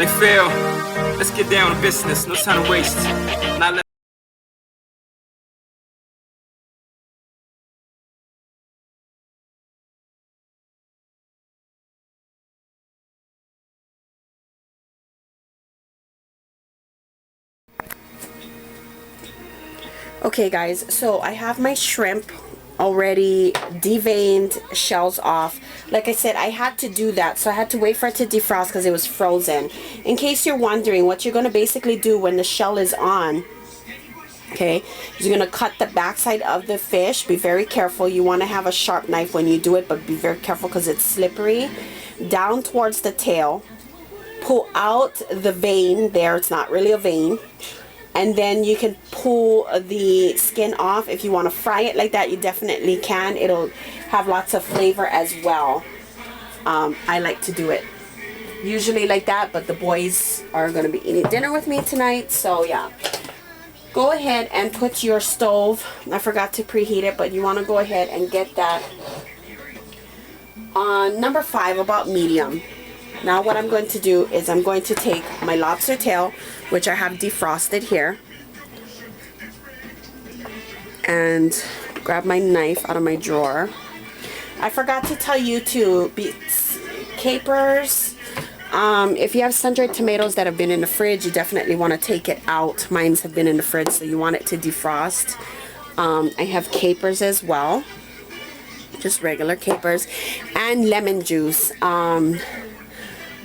They fail. Let's get down to business. No time to waste. Now let Okay guys, so I have my shrimp already deveined, shells off. Like I said, I had to do that, so I had to wait for it to defrost because it was frozen. In case you're wondering, what you're going to basically do when the shell is on, okay, is you're going to cut the backside of the fish. Be very careful. You want to have a sharp knife when you do it, but be very careful because it's slippery. Down towards the tail. Pull out the vein there. It's not really a vein. And then you can pull the skin off. If you want to fry it like that, you definitely can. It'll have lots of flavor as well. I like to do it usually like that, but the boys are going to be eating dinner with me tonight, so yeah. Go ahead and put your stove. I forgot to preheat it, but you want to go ahead and get that on number 5, about medium. Now what I'm going to do is I'm going to take my lobster tail, which I have defrosted here, and grab my knife out of my drawer. I forgot to tell you to capers. If you have sun-dried tomatoes that have been in the fridge, you definitely want to take it out. Mine have been in the fridge, so you want it to defrost. I have capers as well, just regular capers, and lemon juice.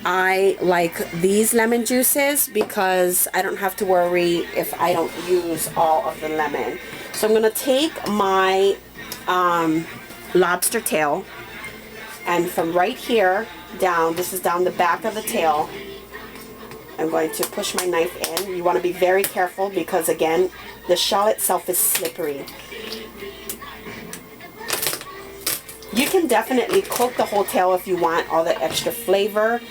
I like these lemon juices because I don't have to worry if I don't use all of the lemon. So I'm going to take my lobster tail, and from right here down, this is down the back of the tail, I'm going to push my knife in. You want to be very careful because, again, the shell itself is slippery. You can definitely cook the whole tail if you want all the extra flavor.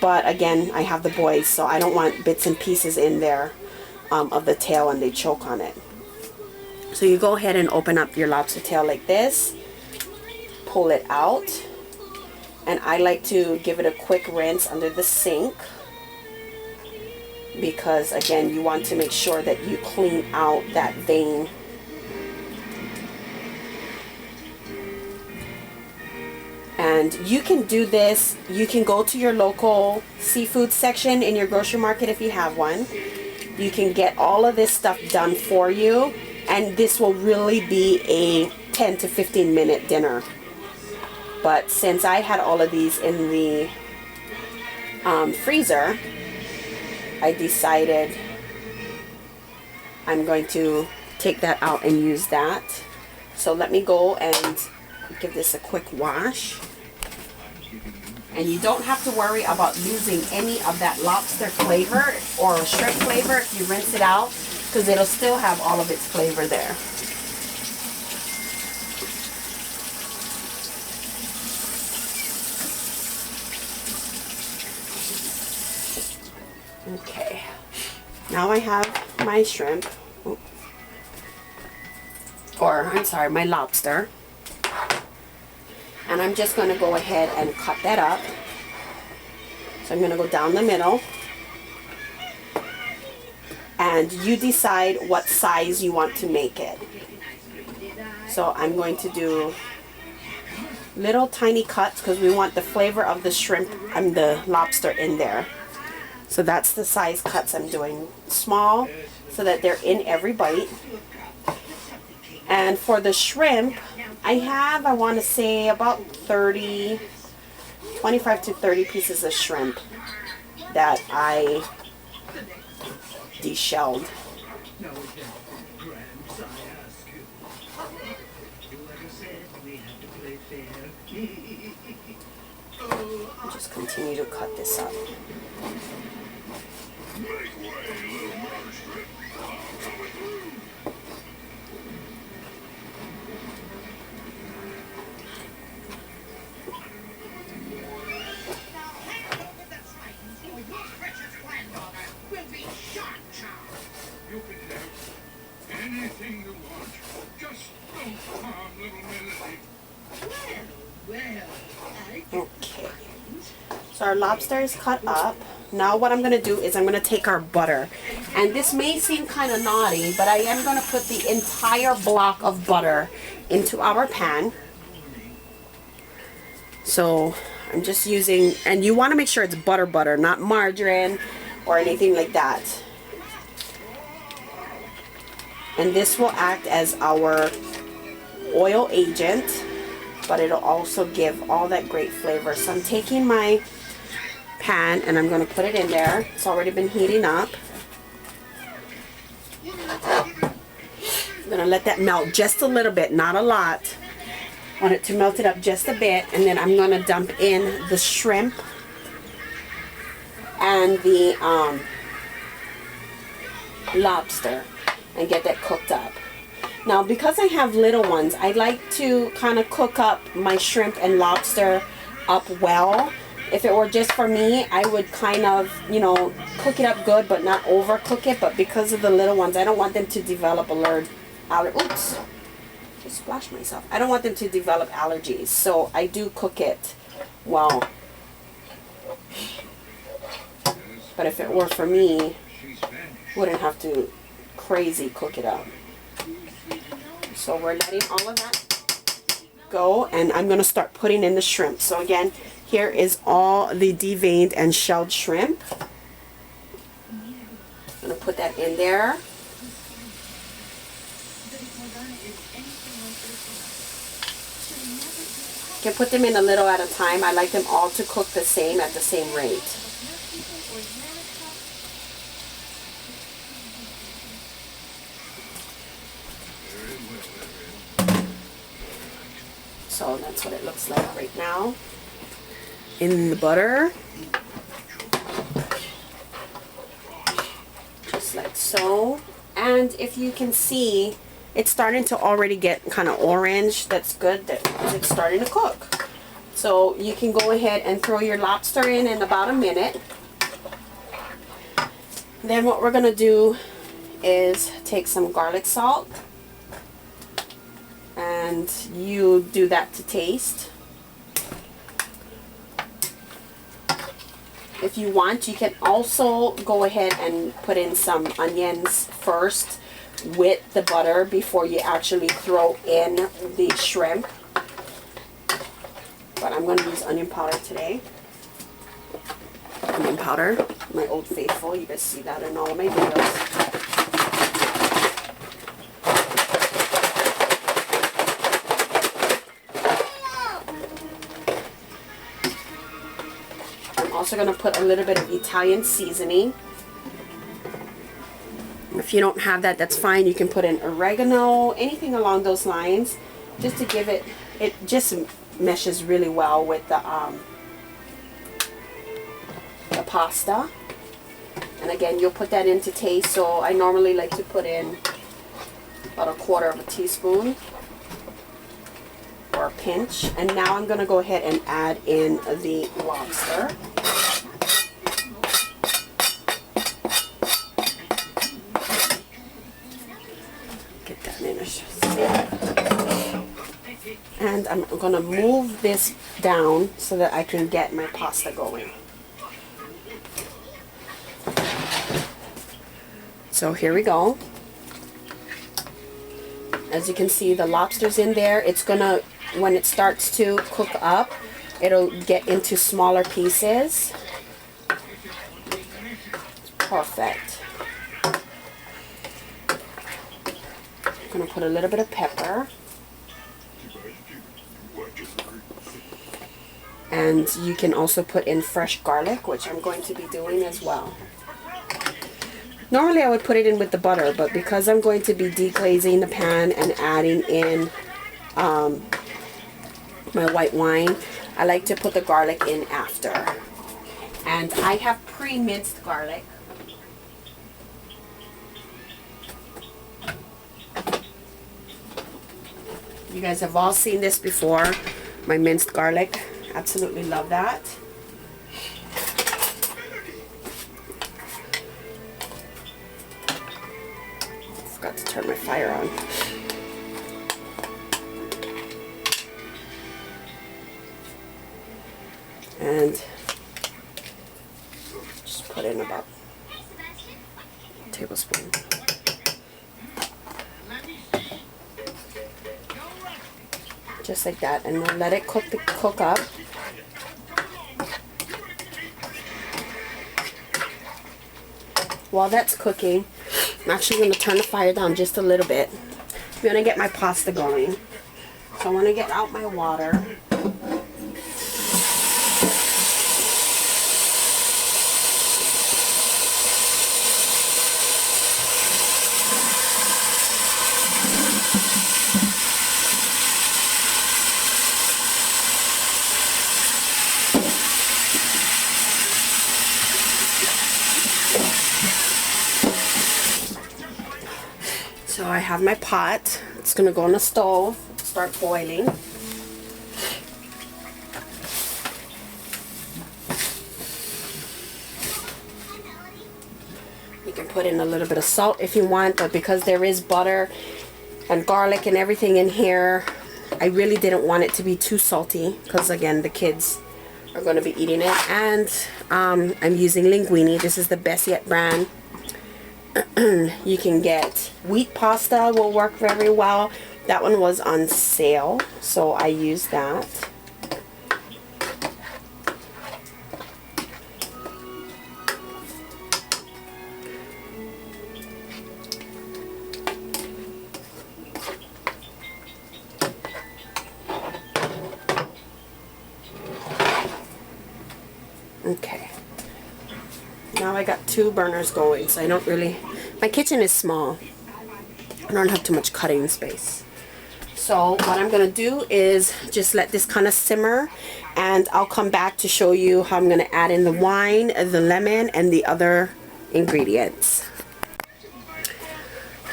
But again, I have the boys, so I don't want bits and pieces in there of the tail and they choke on it. So you go ahead and open up your lobster tail like this, pull it out, and I like to give it a quick rinse under the sink because, again, you want to make sure that you clean out that vein. And you can do this, you can go to your local seafood section in your grocery market if you have one. You can get all of this stuff done for you, and this will really be a 10 to 15 minute dinner. But since I had all of these in the freezer, I decided I'm going to take that out and use that. So let me go and give this a quick wash. And you don't have to worry about losing any of that lobster flavor or shrimp flavor if you rinse it out, because it'll still have all of its flavor there. Okay, now I have my shrimp, or I'm sorry, my lobster. And I'm just going to go ahead and cut that up. So I'm going to go down the middle. And you decide what size you want to make it. So I'm going to do little tiny cuts because we want the flavor of the shrimp and the lobster in there. So that's the size cuts I'm doing. Small so that they're in every bite. And for the shrimp, I have, I want to say, about 25 to 30 pieces of shrimp that I deshelled. Just continue to cut this up. Anything you want, just don't harm little Melody. Okay. So our lobster is cut up. Now what I'm going to do is I'm going to take our butter. And this may seem kind of naughty, but I am going to put the entire block of butter into our pan. So I'm just using, and you want to make sure it's butter, not margarine or anything like that. And this will act as our oil agent, but it'll also give all that great flavor. So I'm taking my pan and I'm going to put it in there. It's already been heating up. I'm going to let that melt just a little bit, not a lot. I want it to melt it up just a bit, and then I'm going to dump in the shrimp and the lobster and get that cooked up. Now, because I have little ones, I like to kind of cook up my shrimp and lobster up well. If it were just for me, I would kind of, you know, cook it up good, but not overcook it. But because of the little ones, I don't want them to develop oops, just splashed myself. I don't want them to develop allergies, so I do cook it well. But if it were for me, wouldn't have to crazy cook it up. So we're letting all of that go, and I'm going to start putting in the shrimp. So again, here is all the deveined and shelled shrimp. I'm going to put that in there. You can put them in a little at a time. I like them all to cook the same at the same rate. So that's what it looks like right now in the butter. Just like so. And if you can see, it's starting to already get kind of orange. That's good because it's starting to cook. So you can go ahead and throw your lobster in about a minute. Then what we're going to do is take some garlic salt. And you do that to taste. If you want, you can also go ahead and put in some onions first with the butter before you actually throw in the shrimp. But I'm going to use onion powder today. Onion powder, my Old Faithful. You guys see that in all of my videos. Also going to put a little bit of Italian seasoning. If you don't have that, that's fine. You can put in oregano, anything along those lines, just to give it just meshes really well with the pasta. And again, you'll put that in to taste. So I normally like to put in about 1/4 teaspoon or a pinch. And now I'm going to go ahead and add in the lobster. Get that in a second. And I'm going to move this down so that I can get my pasta going. So here we go. As you can see, the lobster's in there. It's gonna, when it starts to cook up, it'll get into smaller pieces. Perfect. I'm gonna put a little bit of pepper. And you can also put in fresh garlic, which I'm going to be doing as well. Normally I would put it in with the butter, but because I'm going to be deglazing the pan and adding in my white wine, I like to put the garlic in after. And I have pre-minced garlic. You guys have all seen this before, my minced garlic. Absolutely love that. Forgot to turn my fire on. And just put in about a tablespoon. Just like that, and then let it cook up. While that's cooking, I'm actually going to turn the fire down just a little bit. I'm going to get my pasta going. So I want to get out my water. So I have my pot. It's going to go on the stove, start boiling. You can put in a little bit of salt if you want, but because there is butter and garlic and everything in here, I really didn't want it to be too salty because, again, the kids are going to be eating it. And I'm using linguine. This is the Best Yet brand. You can get wheat pasta, will work very well. That one was on sale, so I used that. Okay. Now I got 2 burners going, so I don't really... My kitchen is small. I don't have too much cutting space. So what I'm going to do is just let this kind of simmer, and I'll come back to show you how I'm going to add in the wine, the lemon, and the other ingredients.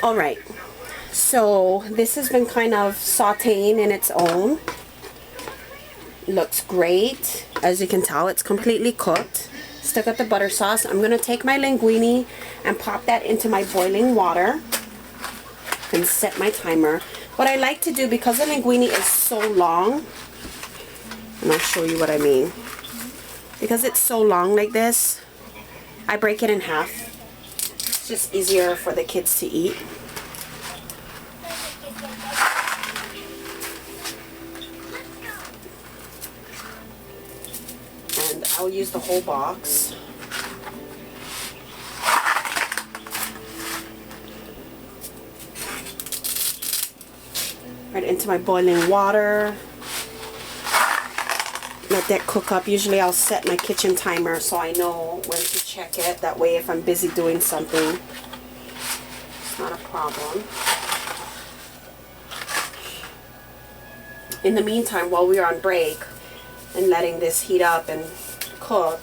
Alright, so this has been kind of sauteing in its own. Looks great. As you can tell, it's completely cooked. Still got the butter sauce. I'm going to take my linguine and pop that into my boiling water and set my timer. What I like to do, because the linguine is so long, and I'll show you what I mean. Because it's so long like this, I break it in half. It's just easier for the kids to eat. And I'll use the whole box. Right into my boiling water. Let that cook up. Usually I'll set my kitchen timer so I know when to check it. That way if I'm busy doing something, it's not a problem. In the meantime, while we are on break and letting this heat up and cook,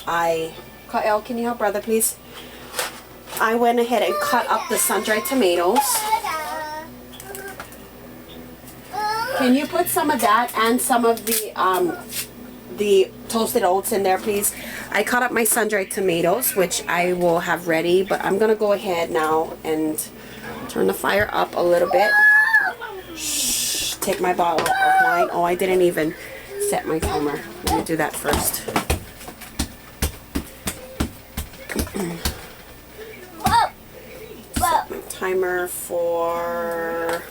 Kyle, can you help brother please? I went ahead and cut up the sun-dried tomatoes. Can you put some of that and some of the toasted oats in there, please? I cut up my sun-dried tomatoes, which I will have ready, but I'm going to go ahead now and turn the fire up a little bit. Shh, take my bottle of wine. Oh, I didn't even set my timer. Let me do that first. Set my timer for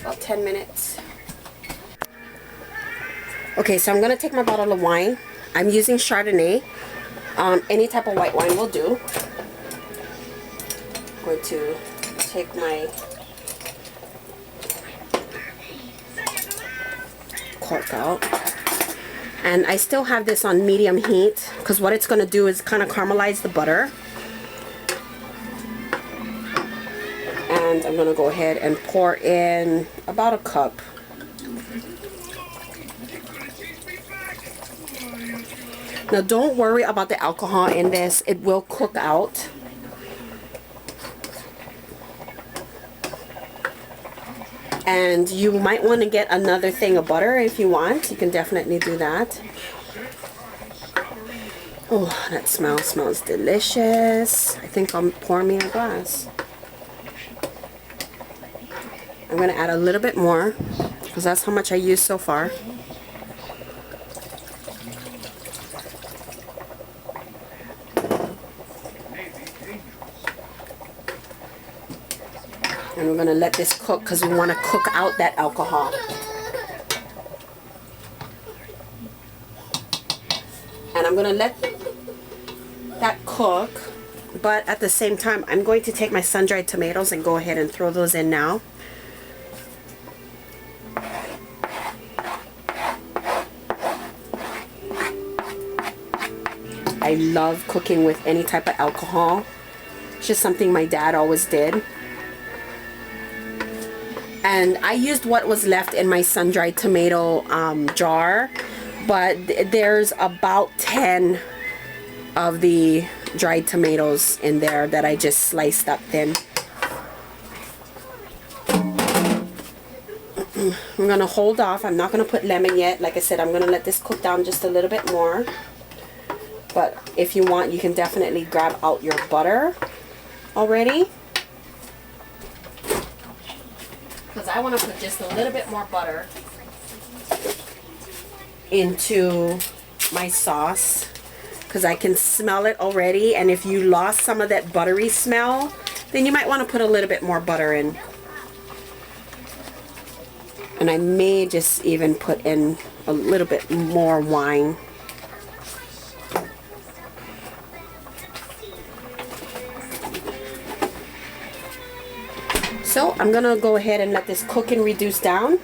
about 10 minutes. Okay, so I'm going to take my bottle of wine. I'm using Chardonnay. Any type of white wine will do. I'm going to take my cork out. And I still have this on medium heat because what it's going to do is kind of caramelize the butter. And I'm going to go ahead and pour in about a cup. Now don't worry about the alcohol in this. It will cook out. And you might want to get another thing of butter if you want. You can definitely do that. Oh, that smells delicious. I think I'll pour me a glass. I'm going to add a little bit more because that's how much I used so far. And we're going to let this cook because we want to cook out that alcohol. And I'm going to let that cook, but at the same time I'm going to take my sun-dried tomatoes and go ahead and throw those in now. I love cooking with any type of alcohol. It's just something my dad always did. And I used what was left in my sun-dried tomato jar, but there's about 10 of the dried tomatoes in there that I just sliced up thin. I'm gonna hold off. I'm not gonna put lemon yet. Like I said, I'm gonna let this cook down just a little bit more. But if you want, you can definitely grab out your butter already, because I want to put just a little bit more butter into my sauce because I can smell it already. And if you lost some of that buttery smell, then you might want to put a little bit more butter in. And I may just even put in a little bit more wine. So I'm gonna go ahead and let this cook and reduce down.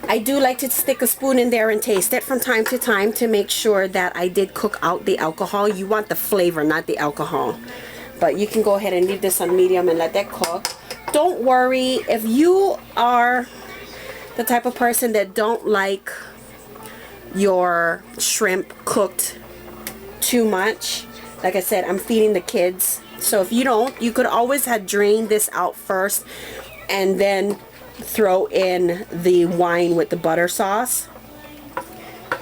I do like to stick a spoon in there and taste it from time to time to make sure that I did cook out the alcohol. You want the flavor, not the alcohol. But you can go ahead and leave this on medium and let that cook. Don't worry if you are the type of person that don't like your shrimp cooked too much. Like I said, I'm feeding the kids. So if you don't, you could always have drained this out first and then throw in the wine with the butter sauce.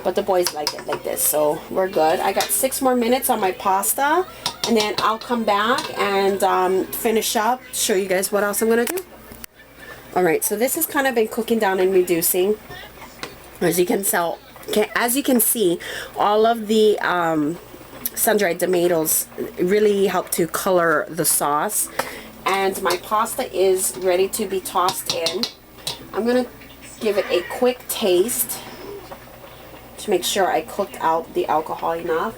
But the boys like it like this, so we're good. I got 6 more minutes on my pasta, and then I'll come back and finish up, show you guys what else I'm gonna do. Alright, so this has kind of been cooking down and reducing. As you can see, all of the sun-dried tomatoes really help to color the sauce. And my pasta is ready to be tossed in. I'm going to give it a quick taste to make sure I cooked out the alcohol enough.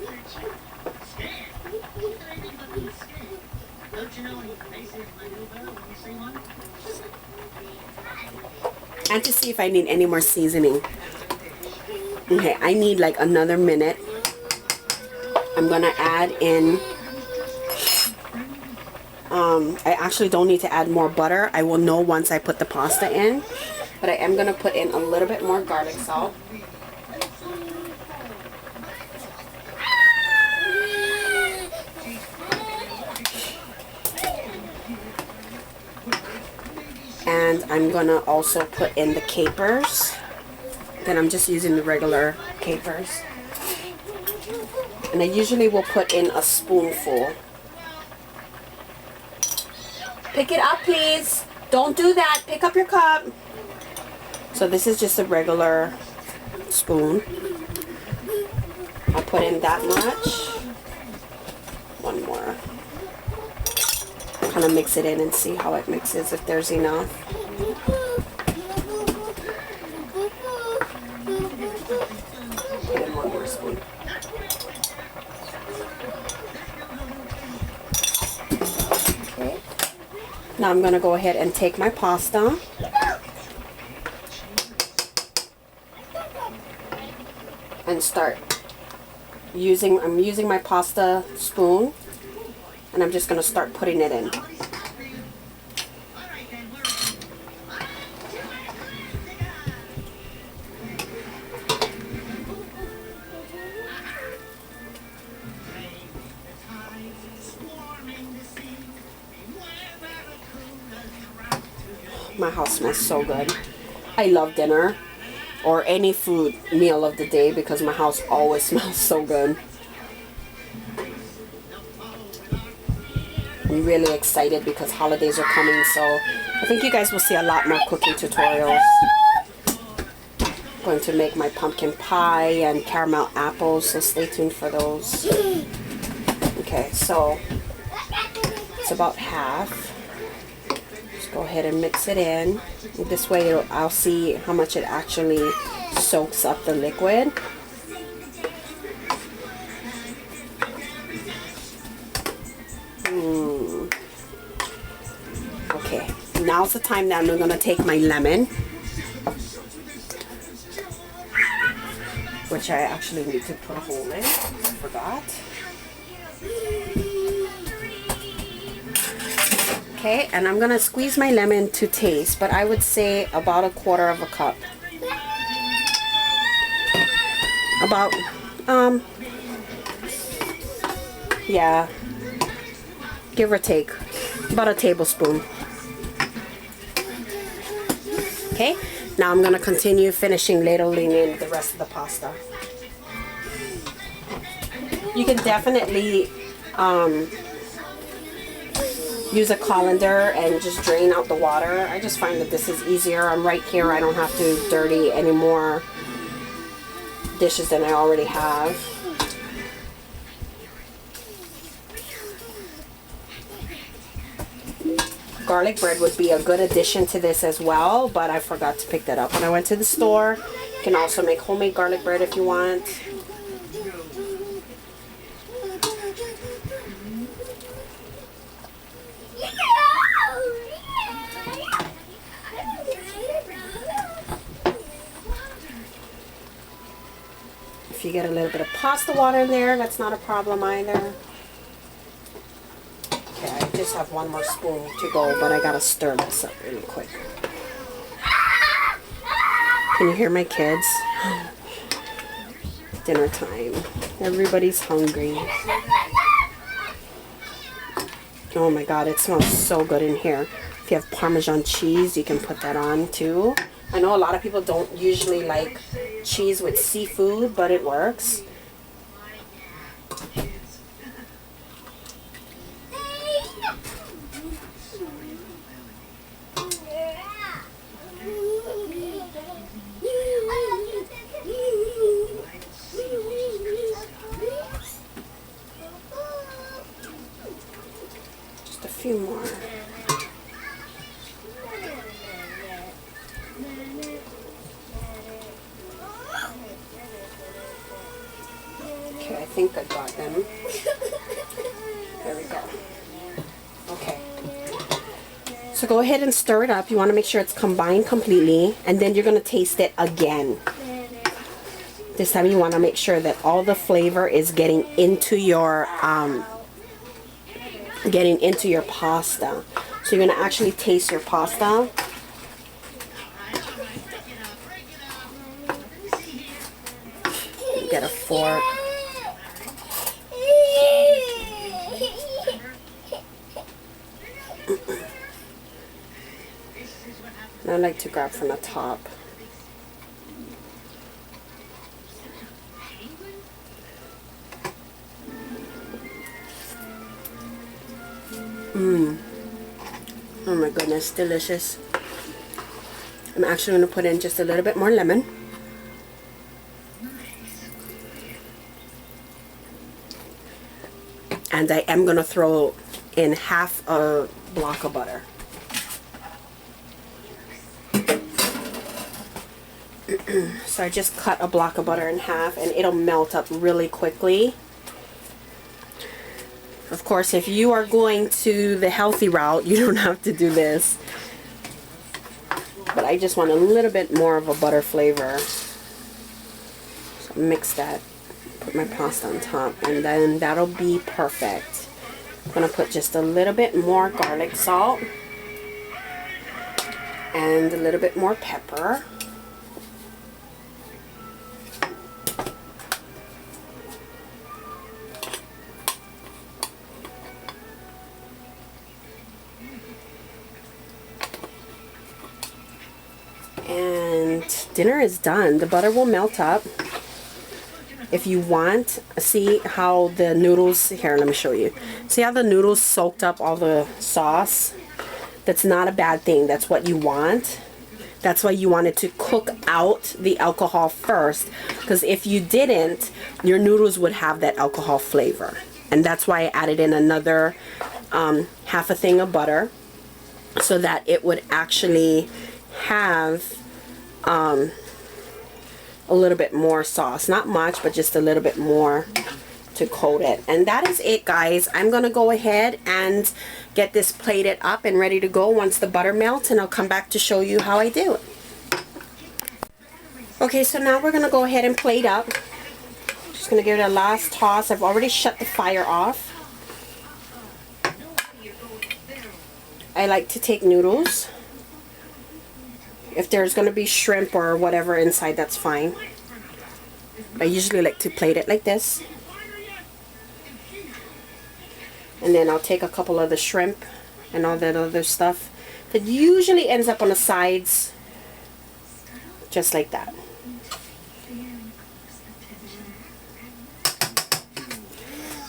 And to see if I need any more seasoning. Okay, I need like another minute. I'm going to add in, I actually don't need to add more butter. I will know once I put the pasta in. But I am going to put in a little bit more garlic salt. And I'm going to also put in the capers. Then I'm just using the regular capers. And I usually will put in a spoonful. Pick it up, please. Don't do that. Pick up your cup. So this is just a regular spoon. I'll put in that much. One more. Kind of mix it in and see how it mixes, if there's enough. Put in one more spoon. Okay. Now I'm going to go ahead and take my pasta. And start using, I'm using my pasta spoon. And I'm just going to start putting it in. My house smells so good. I love dinner. or any food meal of the day, because my house always smells so good. I'm really excited because holidays are coming, so I think you guys will see a lot more cooking tutorials. I'm going to make my pumpkin pie and caramel apples, so stay tuned for those. Okay, so it's about half. Just go ahead and mix it in. This way I'll see how much it actually soaks up the liquid. Okay, now's the time that I'm going to take my lemon, which I actually need to put a hole in. I forgot. Okay, and I'm going to squeeze my lemon to taste, but I would say about 1/4 cup. About, yeah, give or take, about a tablespoon. Okay, now I'm going to continue finishing ladling in the rest of the pasta. You can definitely use a colander and just drain out the water. I just find that this is easier. I'm right here. I don't have to dirty any more dishes than I already have. Garlic bread would be a good addition to this as well, but I forgot to pick that up when I went to the store. You can also make homemade garlic bread if you want. If you get a little bit of pasta water in there, that's not a problem either. Okay, I just have one more spoon to go, but I gotta stir this up really quick. Can you hear my kids? Dinner time. Everybody's hungry. Oh my god, it smells so good in here. If you have Parmesan cheese, you can put that on too. I know a lot of people don't usually like cheese with seafood, but it works. Just a few more. Okay, I think I got them. There we go. Okay. So go ahead and stir it up. You want to make sure it's combined completely, and then you're going to taste it again. This time you want to make sure that all the flavor is getting into your pasta. So you're going to actually taste your pasta. Get a fork. And I like to grab from the top. Oh my goodness, delicious. I'm actually going to put in just a little bit more lemon. And I am going to throw in half a block of butter. So I just cut a block of butter in half, and it'll melt up really quickly. Of course, if you are going to the healthy route, you don't have to do this. But I just want a little bit more of a butter flavor. So mix that, put my pasta on top, and then that'll be perfect. I'm going to put just a little bit more garlic salt and a little bit more pepper. And dinner is done. The butter will melt up. If you want, see how the noodles, here, let me show you. See how the noodles soaked up all the sauce? That's not a bad thing. That's what you want. That's why you wanted to cook out the alcohol first, because if you didn't, your noodles would have that alcohol flavor. And that's why I added in another half a thing of butter, so that it would actually have a little bit more sauce. Not much, but just a little bit more to coat it. And that is it, guys. I'm gonna go ahead and get this plated up and ready to go once the butter melts, and I'll come back to show you how I do it. Okay, so now we're gonna go ahead and plate up. Just gonna give it a last toss. I've already shut the fire off. I like to take noodles. If there's going to be shrimp or whatever inside, that's fine. I usually like to plate it like this. And then I'll take a couple of the shrimp and all that other stuff that usually ends up on the sides, just like that.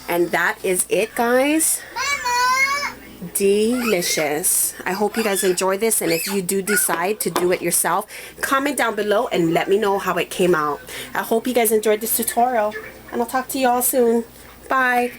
And that is it, guys. Delicious. I hope you guys enjoy this, and if you do decide to do it yourself, comment down below and let me know how it came out. I hope you guys enjoyed this tutorial, and I'll talk to you all soon. Bye.